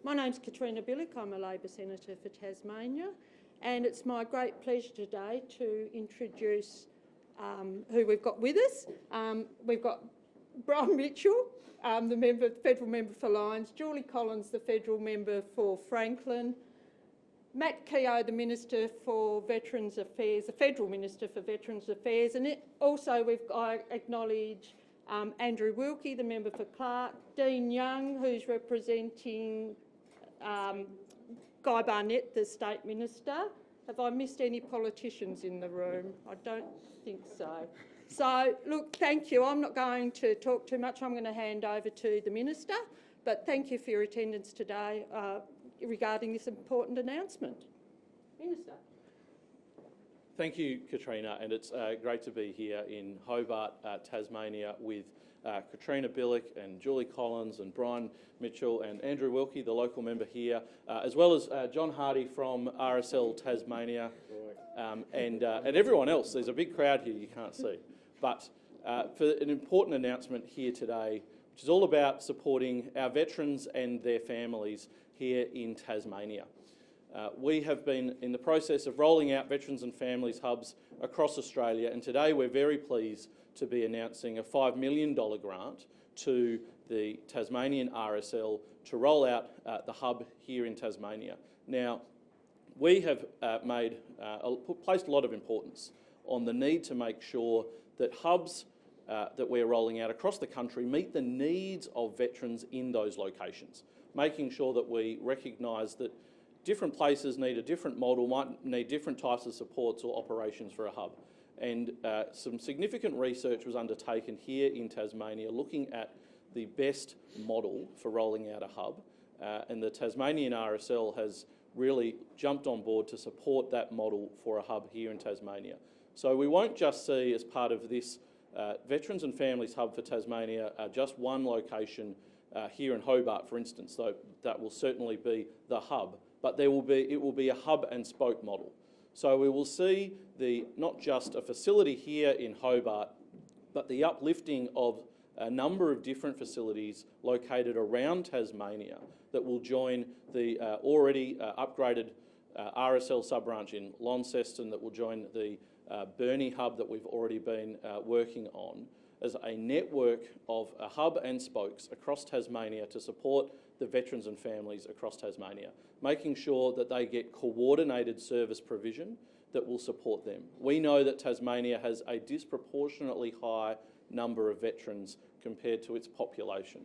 My name's Katrina Billick. I'm a Labor Senator for Tasmania, and it's my great pleasure today to introduce who we've got with us. We've got Brian Mitchell, the federal member for Lyons, Julie Collins, the federal member for Franklin, Matt Keogh, the Minister for Veterans Affairs, the Federal Minister for Veterans Affairs, and also I acknowledge Andrew Wilkie, the member for Clark, Dean Young, who's representing Guy Barnett, the State Minister. Have I missed any politicians in the room? I don't think so. So, look, thank you. I'm not going to talk too much. I'm going to hand over to the Minister, but thank you for your attendance today regarding this important announcement. Minister. Thank you, Katrina, and it's great to be here in Hobart, Tasmania, with Katrina Billick and Julie Collins and Brian Mitchell and Andrew Wilkie, the local member here, as well as John Hardy from RSL Tasmania, and everyone else. There's a big crowd here you can't see. But for an important announcement here today, which is all about supporting our veterans and their families here in Tasmania. We have been in the process of rolling out Veterans and Families hubs across Australia, and today we're very pleased to be announcing a $5 million grant to the Tasmanian RSL to roll out the hub here in Tasmania. Now, we have placed a lot of importance on the need to make sure that hubs that we're rolling out across the country meet the needs of veterans in those locations, making sure that we recognise that different places need a different model, might need different types of supports or operations for a hub. And some significant research was undertaken here in Tasmania looking at the best model for rolling out a hub, and the Tasmanian RSL has really jumped on board to support that model for a hub here in Tasmania. So we won't just see, as part of this Veterans and Families Hub for Tasmania, just one location here in Hobart, for instance, though that will certainly be the hub, but it will be a hub and spoke model. So we will see not just a facility here in Hobart, but the uplifting of a number of different facilities located around Tasmania that will join the already upgraded RSL sub-branch in Launceston, that will join the Burnie hub that we've already been working on, as a network of a hub and spokes across Tasmania to support the veterans and families across Tasmania, making sure that they get coordinated service provision that will support them. We know that Tasmania has a disproportionately high number of veterans compared to its population.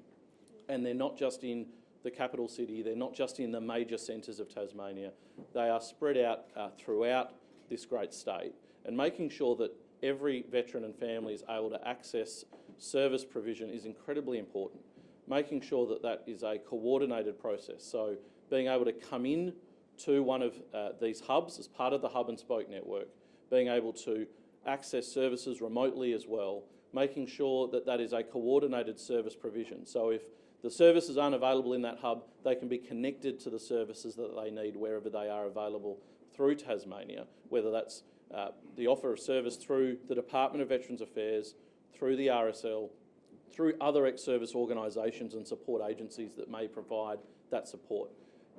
And they're not just in the capital city, they're not just in the major centres of Tasmania, they are spread out throughout this great state. And making sure that every veteran and family is able to access service provision is incredibly important. Making sure that that is a coordinated process. So being able to come in to one of these hubs as part of the hub and spoke network, being able to access services remotely as well, making sure that that is a coordinated service provision. So if the services aren't available in that hub, they can be connected to the services that they need wherever they are available through Tasmania, whether that's the offer of service through the Department of Veterans Affairs, through the RSL, through other ex-service organisations and support agencies that may provide that support.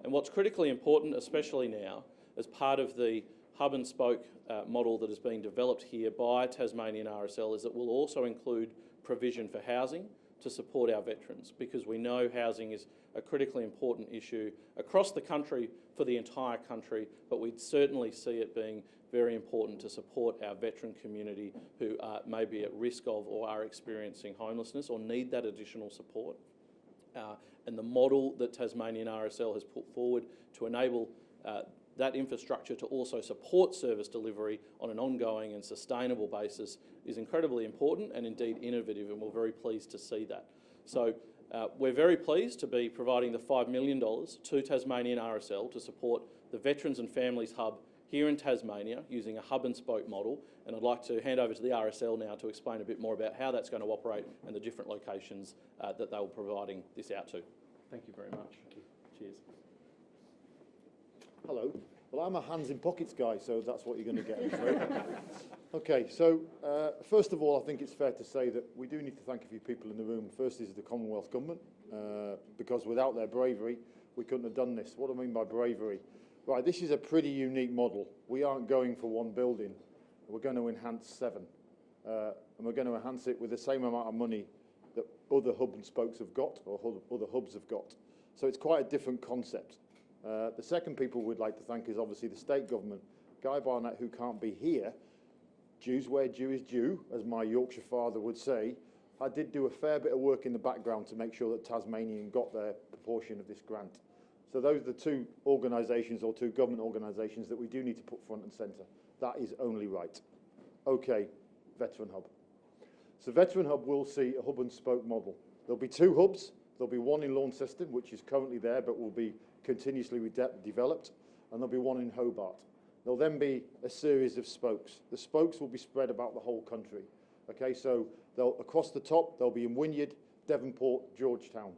And what's critically important, especially now, as part of the hub and spoke model that is being developed here by Tasmanian RSL, is that we'll also include provision for housing to support our veterans, because we know housing is a critically important issue across the country for the entire country, but we'd certainly see it being very important to support our veteran community who may be at risk of or are experiencing homelessness or need that additional support. And the model that Tasmanian RSL has put forward to enable that infrastructure to also support service delivery on an ongoing and sustainable basis is incredibly important and indeed innovative, and we're very pleased to see that. So we're very pleased to be providing the $5 million to Tasmanian RSL to support the Veterans and Families Hub here in Tasmania using a hub and spoke model, and I'd like to hand over to the RSL now to explain a bit more about how that's going to operate and the different locations that they were providing this out to. Thank you very much. Cheers. Hello. Well, I'm a hands in pockets guy, so that's what you're going to get, I'm afraid. Okay, so first of all, I think it's fair to say that we do need to thank a few people in the room. First is the Commonwealth Government, because without their bravery, we couldn't have done this. What do I mean by bravery? Right, this is a pretty unique model. We aren't going for one building. We're going to enhance 7. And we're going to enhance it with the same amount of money that other hub and spokes have got, or other hubs have got. So it's quite a different concept. The second people we'd like to thank is obviously the state government. Guy Barnett, who can't be here, dues where due is due, as my Yorkshire father would say. I did do a fair bit of work in the background to make sure that Tasmanian got their proportion of this grant. So those are the 2 organisations, or 2 government organisations, that we do need to put front and centre. That is only right. Okay, VeteranHub. So VeteranHub will see a hub and spoke model. There'll be 2 hubs. There'll be one in Launceston, which is currently there, but will be continuously developed, and there'll be one in Hobart. There'll then be a series of spokes. The spokes will be spread about the whole country. Okay, so across the top, they'll be in Wynyard, Devonport, Georgetown.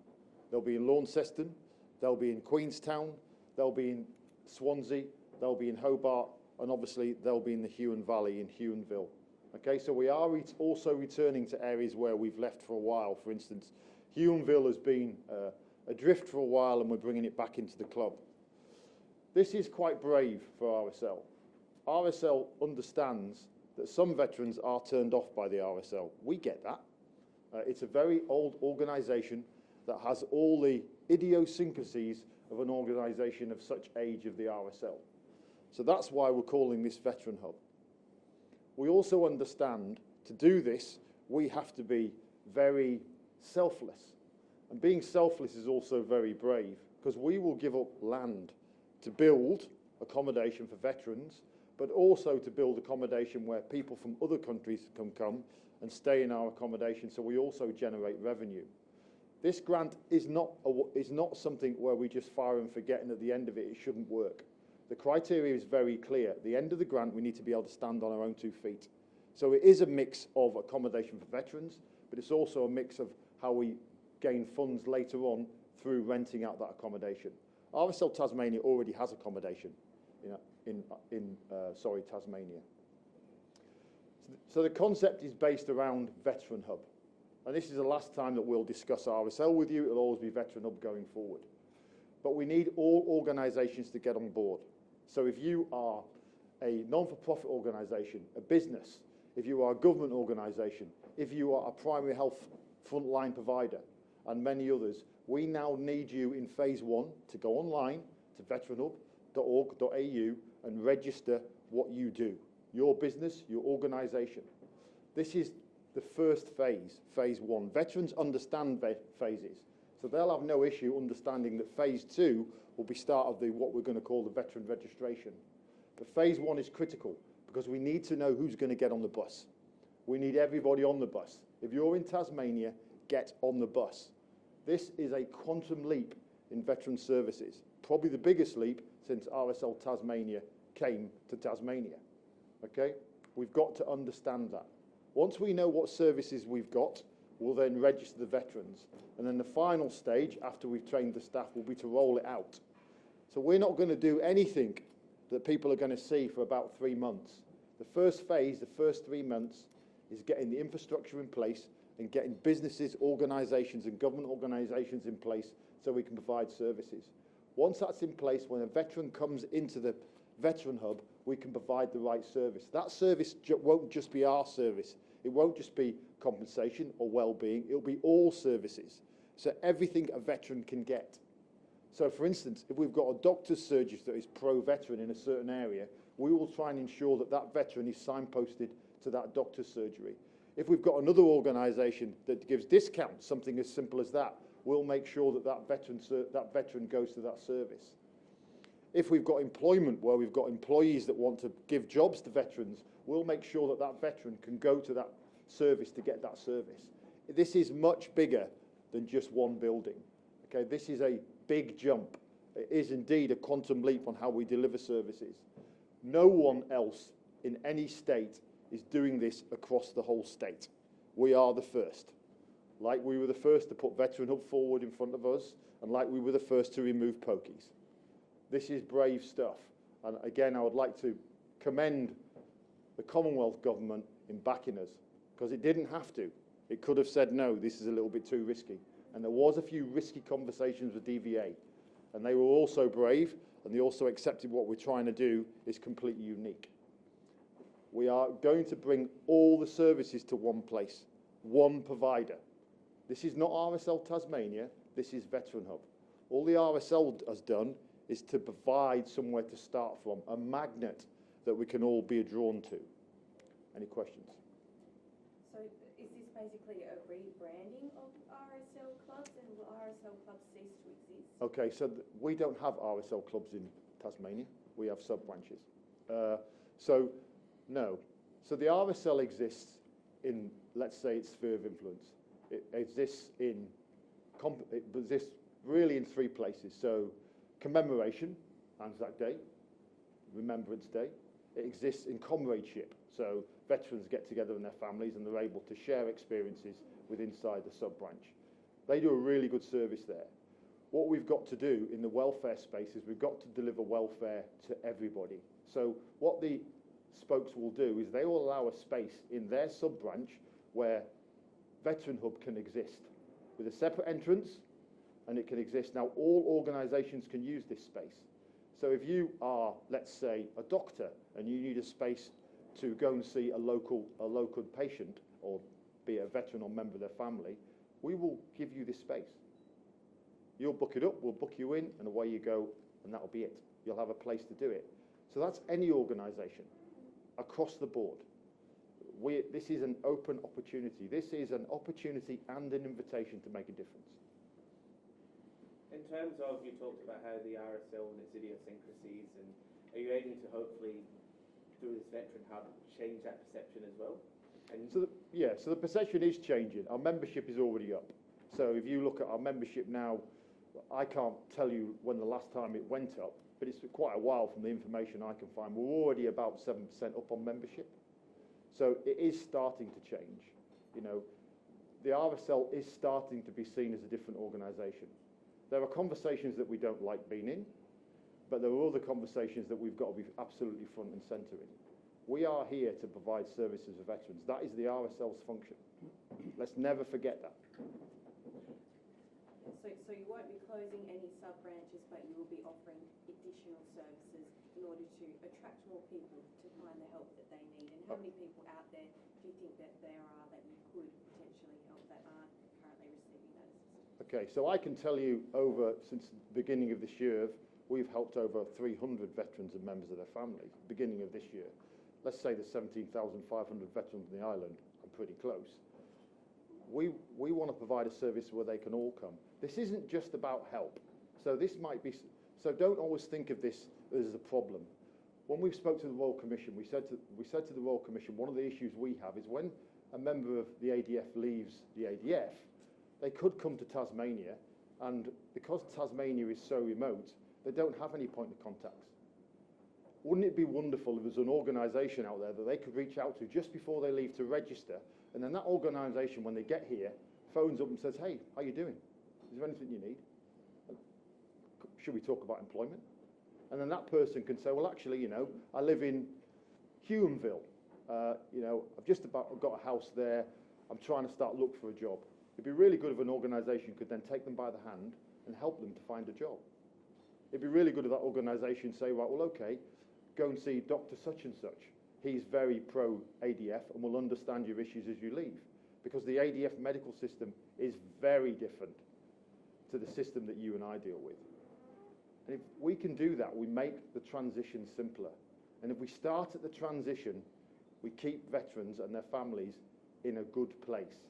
They'll be in Launceston, they'll be in Queenstown, they'll be in Swansea, they'll be in Hobart, and obviously they'll be in the Huon Valley in Huonville. Okay, so we are also returning to areas where we've left for a while. For instance, Huonville has been adrift for a while, and we're bringing it back into the club. This is quite brave for RSL. RSL understands that some veterans are turned off by the RSL. We get that. It's a very old organisation that has all the idiosyncrasies of an organisation of such age of the RSL. So that's why we're calling this VeteranHub. We also understand to do this, we have to be very selfless. And being selfless is also very brave, because we will give up land to build accommodation for veterans, but also to build accommodation where people from other countries can come and stay in our accommodation, so we also generate revenue. This grant is not something where we just fire and forget, and at the end of it, it shouldn't work. The criteria is very clear. At the end of the grant, we need to be able to stand on our own 2 feet. So it is a mix of accommodation for veterans, but it's also a mix of how we gain funds later on through renting out that accommodation. RSL Tasmania already has accommodation in Tasmania. So the concept is based around VeteranHub. And this is the last time that we'll discuss RSL with you. It'll always be VeteranHub going forward. But we need all organisations to get on board. So if you are a non-for-profit organisation, a business, if you are a government organisation, if you are a primary health frontline provider, and many others, we now need you in phase 1 to go online to veteranhub.org.au and register what you do, your business, your organisation. This is the first phase, phase 1. Veterans understand phases, so they'll have no issue understanding that phase 2 will be start of what we're going to call the veteran registration. But phase 1 is critical, because we need to know who's going to get on the bus. We need everybody on the bus. If you're in Tasmania, get on the bus. This is a quantum leap in veteran services, probably the biggest leap since RSL Tasmania came to Tasmania. Okay? We've got to understand that. Once we know what services we've got, we'll then register the veterans. And then the final stage, after we've trained the staff, will be to roll it out. So we're not going to do anything that people are going to see for about 3 months. The first phase, the first 3 months, is getting the infrastructure in place and getting businesses, organisations and government organisations in place so we can provide services. Once that's in place, when a veteran comes into the VeteranHub, we can provide the right service. That service won't just be our service. It won't just be compensation or well-being. It'll be all services. So everything a veteran can get. So for instance, if we've got a doctor's surgery that is pro-veteran in a certain area, we will try and ensure that that veteran is signposted to that doctor's surgery. If we've got another organisation that gives discounts, something as simple as that, we'll make sure that that veteran goes to that service. If we've got employment where we've got employees that want to give jobs to veterans, we'll make sure that that veteran can go to that service to get that service. This is much bigger than just one building. Okay, this is a big jump. It is indeed a quantum leap on how we deliver services. No one else in any state is doing this across the whole state. We are the first. Like we were the first to put VeteranHub forward in front of us, and like we were the first to remove pokies. This is brave stuff. And again, I would like to commend the Commonwealth Government in backing us, because it didn't have to. It could have said, no, this is a little bit too risky. And there was a few risky conversations with DVA. And they were also brave, and they also accepted what we're trying to do is completely unique. We are going to bring all the services to one place, one provider. This is not RSL Tasmania, this is VeteranHub. All the RSL has done is to provide somewhere to start from, a magnet that we can all be drawn to. Any questions? So is this basically a rebranding of RSL clubs, and will RSL clubs cease to exist? Okay, so we don't have RSL clubs in Tasmania. We have sub-branches. No. So the RSL exists in, let's say, its sphere of influence. It exists really in 3 places. So commemoration, Anzac Day, Remembrance Day. It exists in comradeship. So veterans get together in their families and they're able to share experiences with inside the sub-branch. They do a really good service there. What we've got to do in the welfare space is we've got to deliver welfare to everybody. So what the spokes will do is they will allow a space in their sub-branch where VeteranHub can exist with a separate entrance, and it can exist. Now, all organisations can use this space. So if you are, let's say, a doctor and you need a space to go and see a local patient, or be it a veteran or member of their family, we will give you this space. You'll book it up, we'll book you in, and away you go, and that'll be it. You'll have a place to do it. So that's any organisation across the board. This is an open opportunity. This is an opportunity and an invitation to make a difference. In terms of, you talked about how the RSL and its idiosyncrasies, and are you aiming to hopefully, through this VeteranHub, change that perception as well? And So the perception is changing. Our membership is already up. So if you look at our membership now, I can't tell you when the last time it went up, but it's quite a while from the information I can find. We're already about 7% up on membership. So it is starting to change. You know, the RSL is starting to be seen as a different organisation. There are conversations that we don't like being in, but there are other conversations that we've got to be absolutely front and centre in. We are here to provide services for veterans. That is the RSL's function. Let's never forget that. So you won't be closing any sub-branches, but you will be offering additional services in order to attract more people to find the help that they need. And how many people out there do you think that there are that you could potentially help that aren't currently receiving that assistance? Okay, so I can tell you since the beginning of this year, we've helped over 300 veterans and members of their families, beginning of this year. Let's say there's 17,500 veterans on the island. I'm pretty close. We want to provide a service where they can all come. This isn't just about help. So don't always think of this as a problem. When we spoke to the Royal Commission, we said to the Royal Commission, one of the issues we have is when a member of the ADF leaves the ADF, they could come to Tasmania, and because Tasmania is so remote, they don't have any point of contacts. Wouldn't it be wonderful if there's an organisation out there that they could reach out to just before they leave to register, and then that organisation, when they get here, phones up and says, hey, how you doing? Is there anything you need? Should we talk about employment? And then that person can say, well, actually, I live in Huonville. I've just about got a house there. I'm trying to look for a job. It'd be really good if an organisation could then take them by the hand and help them to find a job. It'd be really good if that organisation say, right, well, okay, go and see Dr. Such and Such. He's very pro-ADF and will understand your issues as you leave. Because the ADF medical system is very different to the system that you and I deal with. And if we can do that, we make the transition simpler. And if we start at the transition, we keep veterans and their families in a good place.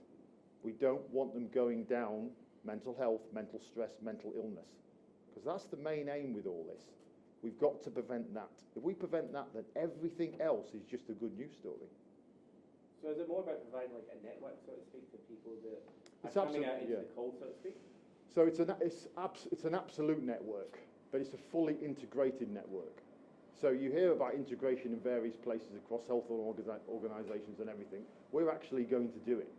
We don't want them going down mental health, mental stress, mental illness. Because that's the main aim with all this. We've got to prevent that. If we prevent that, then everything else is just a good news story. So is it more about providing like a network, so to speak, for people that are coming out into the cold, so to speak? So it's an absolute network, but it's a fully integrated network. So you hear about integration in various places across health organisations and everything. We're actually going to do it.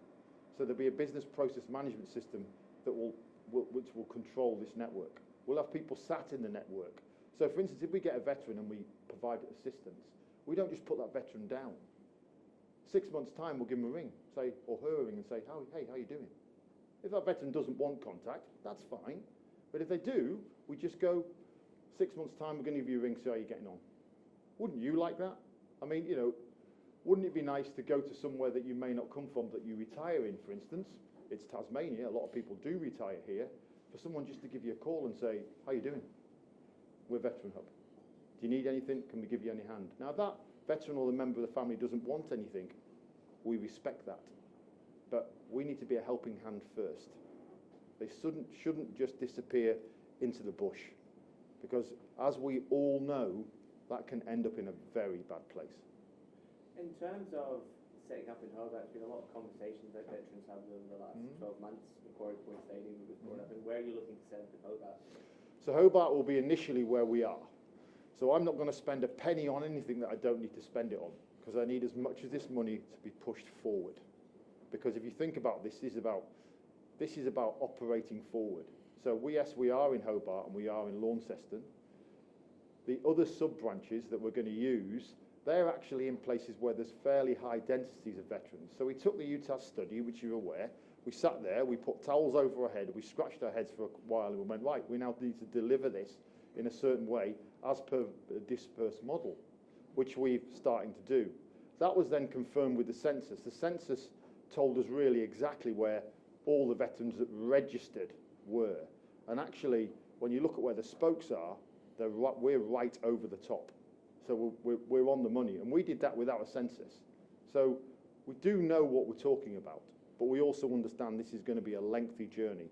So there'll be a business process management system that which will control this network. We'll have people sat in the network. So for instance, if we get a veteran and we provide assistance, we don't just put that veteran down. 6 months' time, we'll give him a ring, or her a ring, and say, hey, how are you doing? If that veteran doesn't want contact, that's fine. But if they do, we just go, 6 months' time, we're going to give you a ring, see how you're getting on. Wouldn't you like that? I mean, you know, wouldn't it be nice to go to somewhere that you may not come from, that you retire in, for instance? It's Tasmania, a lot of people do retire here, for someone just to give you a call and say, how you doing? We're VeteranHub. Do you need anything? Can we give you any hand? Now, that veteran or the member of the family doesn't want anything, we respect that. But we need to be a helping hand first. They shouldn't just disappear into the bush, because as we all know, that can end up in a very bad place. In terms of setting up in Hobart, there's been a lot of conversations that veterans have over the last 12 months. Macquarie Point Stadium was brought up, and where are you looking to set up in Hobart? So Hobart will be initially where we are. So I'm not going to spend a penny on anything that I don't need to spend it on, because I need as much of this money to be pushed forward. Because if you think about this, this is about operating forward. So yes, we are in Hobart and we are in Launceston. The other sub-branches that we're going to use, they're actually in places where there's fairly high densities of veterans. So we took the UTAS study, which you're aware, we sat there, we put towels over our head, we scratched our heads for a while and we went, right, we now need to deliver this in a certain way as per the dispersed model, which we're starting to do. That was then confirmed with the census. The census told us really exactly where all the veterans that registered were. And actually, when you look at where the spokes are, we're right over the top. So we're on the money. And we did that without a census. So we do know what we're talking about, but we also understand this is going to be a lengthy journey.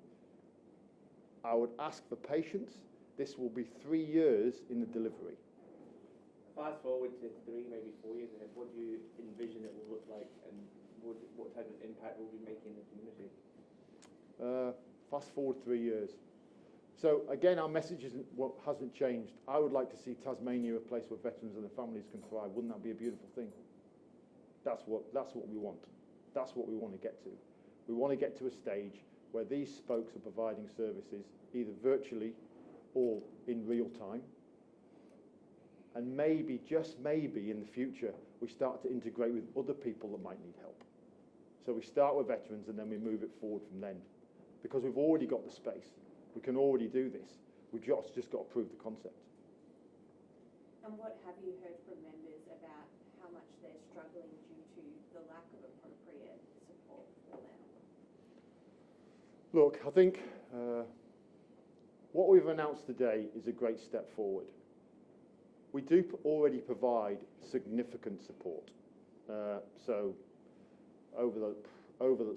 I would ask for patience. This will be 3 years in the delivery. Fast forward to 3, maybe 4 years ahead, what do you envision it will look like, and what type of impact will be making in the community? Fast forward 3 years. So again, our message hasn't changed. I would like to see Tasmania a place where veterans and their families can thrive. Wouldn't that be a beautiful thing? That's what we want. That's what we want to get to. We want to get to a stage where these spokes are providing services either virtually or in real time. And maybe, just maybe in the future, we start to integrate with other people that might need help. So we start with veterans and then we move it forward from then. Because we've already got the space. We can already do this. We've just got to prove the concept. And what have you heard from members about how much they're struggling due to the lack of appropriate support for them? Look, I think what we've announced today is a great step forward. We do already provide significant support. So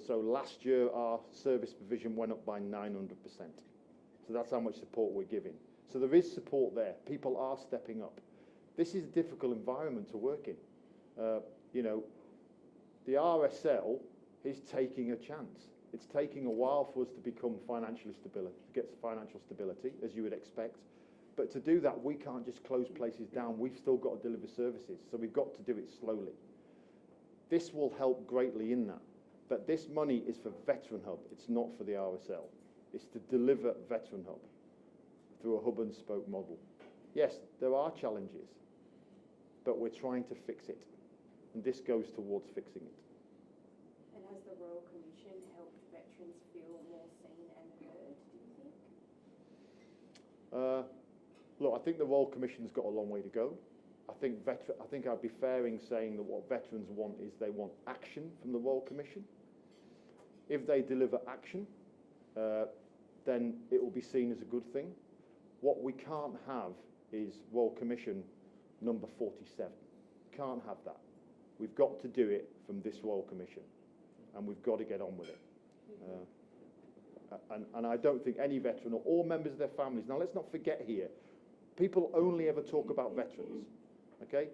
last year our service provision went up by 900%. So that's how much support we're giving. So there is support there. People are stepping up. This is a difficult environment to work in. You know, the RSL is taking a chance. It's taking a while for us to become financial stability, as you would expect. But to do that, we can't just close places down. We've still got to deliver services. So we've got to do it slowly. This will help greatly in that. But this money is for VeteranHub. It's not for the RSL. It's to deliver VeteranHub through a hub and spoke model. Yes, there are challenges, but we're trying to fix it. And this goes towards fixing it. And has the Royal Commission helped veterans feel more seen and heard, do you think? Look, I think the Royal Commission's got a long way to go. I think I'd be fair in saying that what veterans want is they want action from the Royal Commission. If they deliver action, then it will be seen as a good thing. What we can't have is Royal Commission number 47. Can't have that. We've got to do it from this Royal Commission, and we've got to get on with it. And I don't think any veteran or all members of their families, now let's not forget here, people only ever talk about veterans, okay?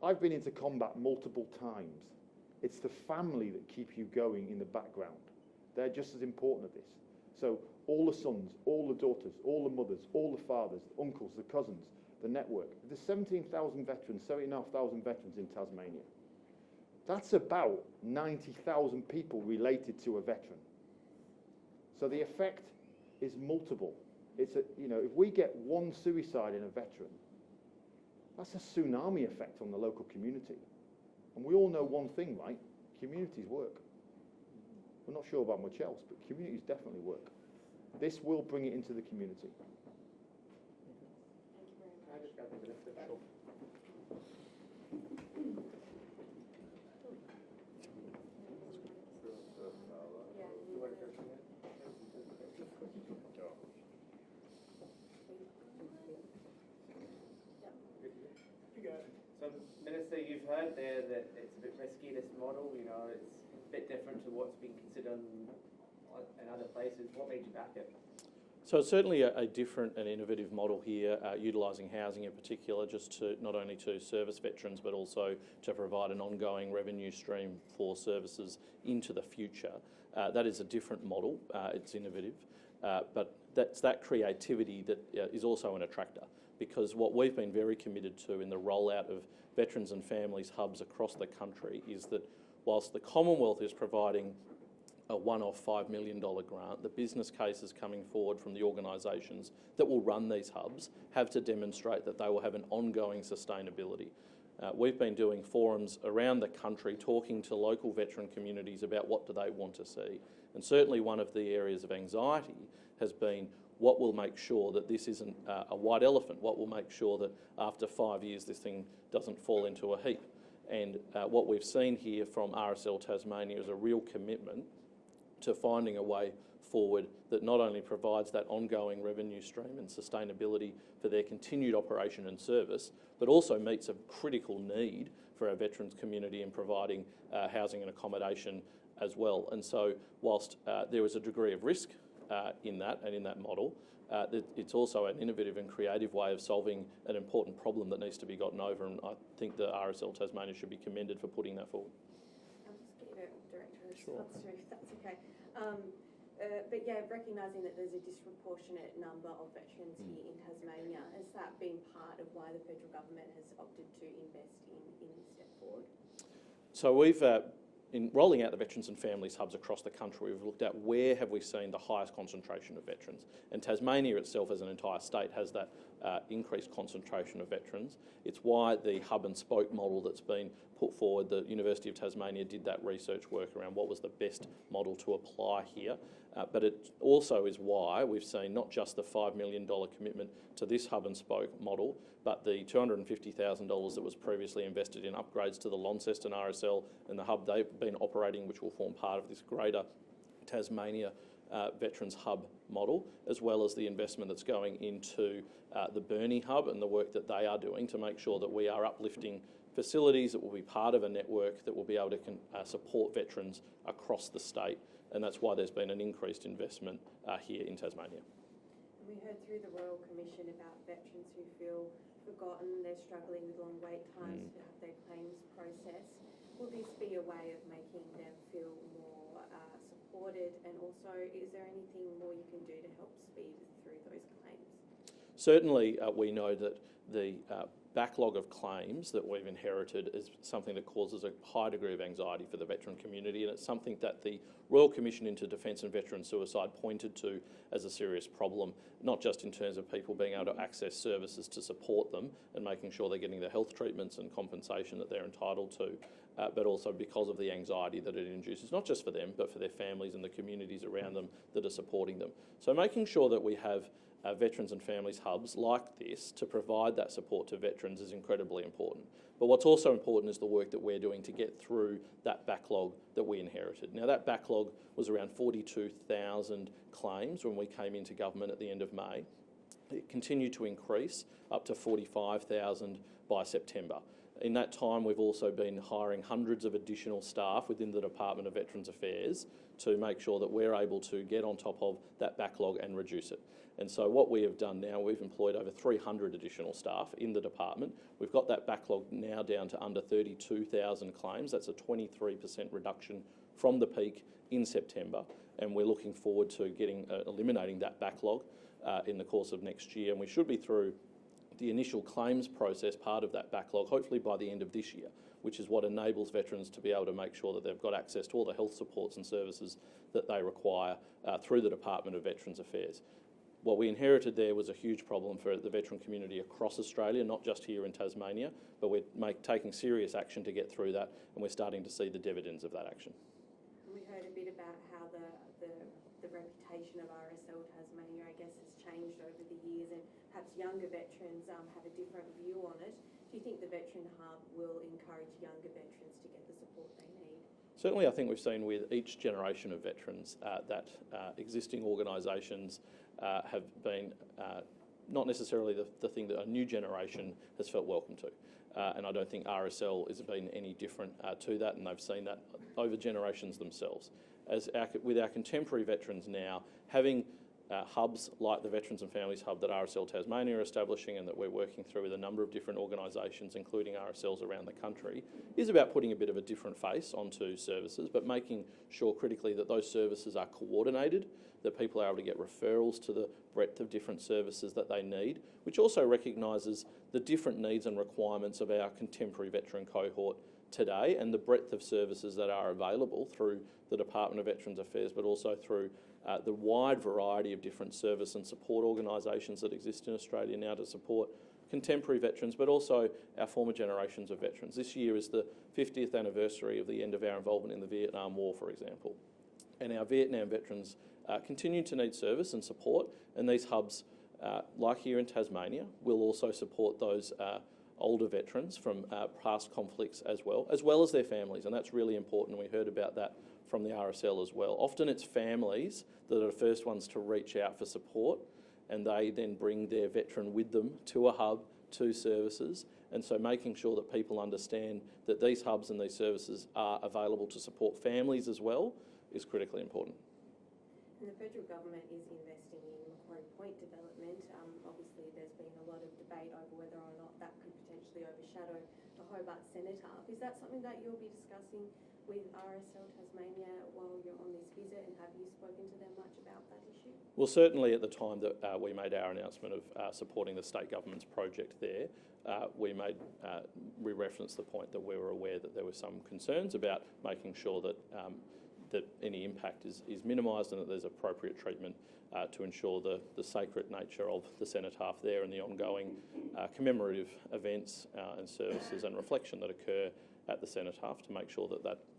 I've been into combat multiple times. It's the family that keep you going in the background. They're just as important as this. So all the sons, all the daughters, all the mothers, all the fathers, the uncles, the cousins, the network. There's 17,000 veterans, 7,500 veterans in Tasmania. That's about 90,000 people related to a veteran. So the effect is multiple. It's if we get one suicide in a veteran, that's a tsunami effect on the local community. And we all know one thing, right? Communities work. We're not sure about much else, but communities definitely work. This will bring it into the community. Thank you very much. Can I just grab a bit of the back? Yeah. You want to go from there? So, Minister, you've heard there that it's a bit risky, this model, you know, it's a bit different to what's been considered in other places. What made you back it? So it's certainly a different and innovative model here, utilising housing in particular, just to not only to service veterans, but also to provide an ongoing revenue stream for services into the future. That is a different model. It's innovative, but that's that creativity that is also an attractor, because what we've been very committed to in the rollout of veterans and families hubs across the country is that whilst the Commonwealth is providing a one-off $5 million grant, the business cases coming forward from the organisations that will run these hubs have to demonstrate that they will have an ongoing sustainability. We've been doing forums around the country talking to local veteran communities about what do they want to see. And certainly one of the areas of anxiety has been what will make sure that this isn't a white elephant, what will make sure that after 5 years this thing doesn't fall into a heap. And what we've seen here from RSL Tasmania is a real commitment to finding a way forward that not only provides that ongoing revenue stream and sustainability for their continued operation and service, but also meets a critical need for our veterans community in providing housing and accommodation as well. And so whilst there is a degree of risk in that and in that model, it's also an innovative and creative way of solving an important problem that needs to be gotten over, and I think the RSL Tasmania should be commended for putting that forward. I'll just get a director response through, if that's okay. But yeah, recognising that there's a disproportionate number of veterans here in Tasmania, has that been part of why the federal government has opted to invest in this step forward? So we've, in rolling out the veterans and families hubs across the country, we've looked at where have we seen the highest concentration of veterans. And Tasmania itself as an entire state has that increased concentration of veterans. It's why the hub and spoke model that's been put forward, the University of Tasmania did that research work around what was the best model to apply here. But it also is why we've seen not just the $5 million commitment to this hub and spoke model, but the $250,000 that was previously invested in upgrades to the Launceston RSL and the hub they've been operating, which will form part of this greater Tasmania Veterans Hub model, as well as the investment that's going into the Burnie Hub and the work that they are doing to make sure that we are uplifting facilities that will be part of a network that will be able to support veterans across the state. And that's why there's been an increased investment here in Tasmania. We heard through the Royal Commission about veterans who feel forgotten, they're struggling with long wait times to have their claims processed. Will this be a way of making them feel more supported, and also is there anything more you can do to help speed through those claims? Certainly we know that the backlog of claims that we've inherited is something that causes a high degree of anxiety for the veteran community, and it's something that the Royal Commission into Defence and Veteran Suicide pointed to as a serious problem, not just in terms of people being able to access services to support them and making sure they're getting the health treatments and compensation that they're entitled to, but also because of the anxiety that it induces, not just for them, but for their families and the communities around them that are supporting them. So making sure that we have veterans and families hubs like this to provide that support to veterans is incredibly important. But what's also important is the work that we're doing to get through that backlog that we inherited. Now that backlog was around 42,000 claims when we came into government at the end of May. It continued to increase up to 45,000 by September. In that time, we've also been hiring hundreds of additional staff within the Department of Veterans Affairs to make sure that we're able to get on top of that backlog and reduce it. And so what we have done now, we've employed over 300 additional staff in the department. We've got that backlog now down to under 32,000 claims. That's a 23% reduction from the peak in September. And we're looking forward to eliminating that backlog in the course of next year. And we should be through the initial claims process, part of that backlog, hopefully by the end of this year, which is what enables veterans to be able to make sure that they've got access to all the health supports and services that they require through the Department of Veterans Affairs. What we inherited there was a huge problem for the veteran community across Australia, not just here in Tasmania, but we're taking serious action to get through that, and we're starting to see the dividends of that action. We heard a bit about how the the reputation of RSL Tasmania, I guess, has changed over the years, and perhaps younger veterans have a different view on it. Do you think the Veteran Hub will encourage younger veterans to get the support they need? Certainly, I think we've seen with each generation of veterans that existing organisations have been not necessarily the thing that a new generation has felt welcome to. And I don't think RSL has been any different to that, and they've seen that over generations themselves. With our contemporary veterans now, having hubs like the Veterans and Families Hub that RSL Tasmania are establishing and that we're working through with a number of different organisations, including RSLs around the country, is about putting a bit of a different face onto services, but making sure critically that those services are coordinated, that people are able to get referrals to the breadth of different services that they need, which also recognises the different needs and requirements of our contemporary veteran cohort today and the breadth of services that are available through the Department of Veterans Affairs, but also through the wide variety of different service and support organisations that exist in Australia now to support contemporary veterans, but also our former generations of veterans. This year is the 50th anniversary of the end of our involvement in the Vietnam War, for example. And our Vietnam veterans continue to need service and support, and these hubs, like here in Tasmania, will also support those older veterans from past conflicts as well as their families, and that's really important. We heard about that from the RSL as well. Often it's families that are the first ones to reach out for support, and they then bring their veteran with them to a hub, to services, and so making sure that people understand that these hubs and these services are available to support families as well is critically important. And the federal government is investing in Macquarie Point development. Obviously, there's been a lot of debate over whether or not that could potentially overshadow the Hobart Cenotaph. Is that something that you'll be discussing with RSL Tasmania while you're on this visit, and have you spoken to them much about that issue? Well, certainly at the time that we made our announcement of supporting the state government's project there, we referenced the point that we were aware that there were some concerns about making sure that that any impact is minimised and that there's appropriate treatment to ensure the sacred nature of the cenotaph there and the ongoing commemorative events and services and reflection that occur at the cenotaph to make sure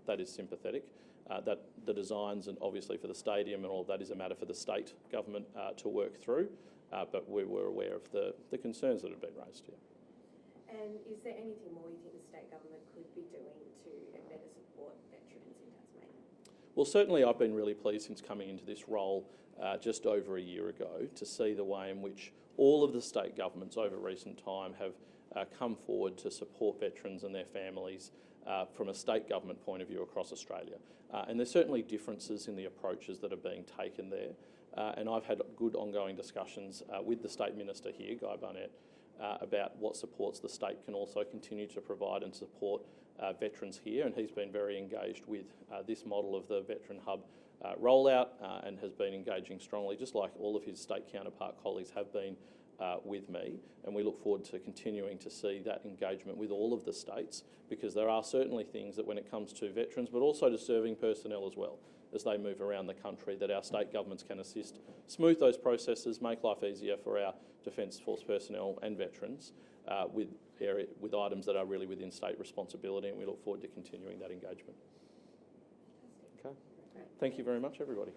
that is sympathetic. That the designs and obviously for the stadium and all of that is a matter for the state government to work through, but we were aware of the concerns that have been raised here. And is there anything more you think the state government could be doing to better support veterans in Tasmania? Well, certainly I've been really pleased since coming into this role just over a year ago to see the way in which all of the state governments over recent time have come forward to support veterans and their families from a state government point of view across Australia. And there's certainly differences in the approaches that are being taken there. And I've had good ongoing discussions with the State Minister here, Guy Barnett, about what supports the state can also continue to provide and support veterans here. And he's been very engaged with this model of the Veteran Hub rollout and has been engaging strongly, just like all of his state counterpart colleagues have been with me, and we look forward to continuing to see that engagement with all of the states, because there are certainly things that when it comes to veterans, but also to serving personnel as well, as they move around the country, that our state governments can assist, smooth those processes, make life easier for our Defence Force personnel and veterans with items that are really within state responsibility, and we look forward to continuing that engagement. Okay. Thank you very much, everybody.